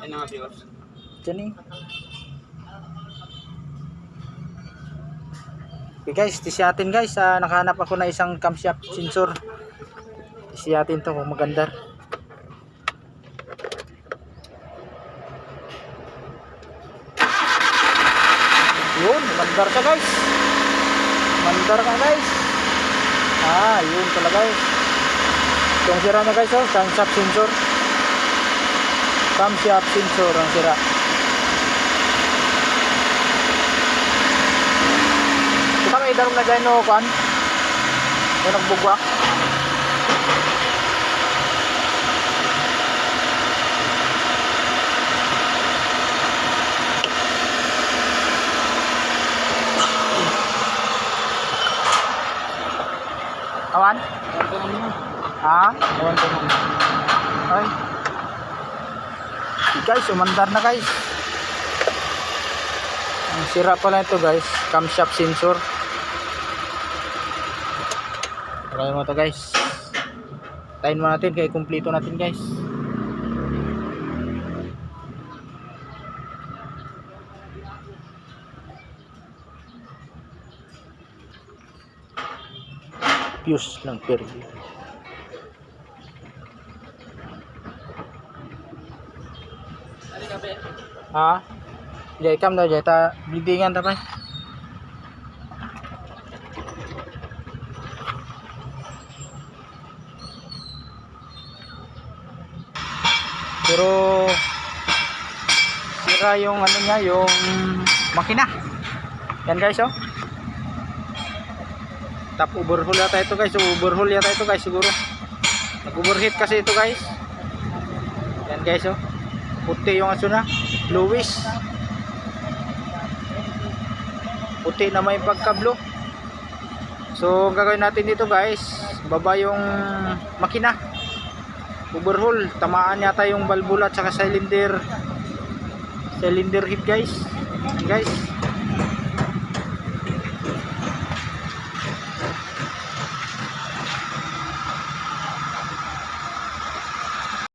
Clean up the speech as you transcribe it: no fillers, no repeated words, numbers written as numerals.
Ayun mga viewers. Diyan eh. Okay guys, tisiyatin guys. Nakahanap ako na isang camshaft sensor. Tisiyatin to kung maganda. Yun, mandar ka guys. Mandar ka guys. Yun pala guys. Itong sira niya guys, camshaft sensor. Camshaft sensor ang sira. Kita may darong na dyan no, kan? Yung nagbugwak. Awan? Awan ko naman. Ay. Guys, umandar na guys. Ang sira pala ito guys, camshaft sensor. Try mo ito guys. Tayin mo natin kaya kumpleto natin guys. Fuse lang per view. Jadi kam dah jata bleedingan ta pa. Pero sira yung ano niya, yung makina. Yan guys oh. Tap overhaul yata ito guys, overhaul yata ito guys siguro. Nag-overheat kasi ito guys. Yan guys oh. Puti yung aso na, bluish. Puti na may pagkablo. So ang gagawin natin dito guys, baba yung makina. Overhaul, tamaan yata yung valvula at saka cylinder head guys. Yan guys.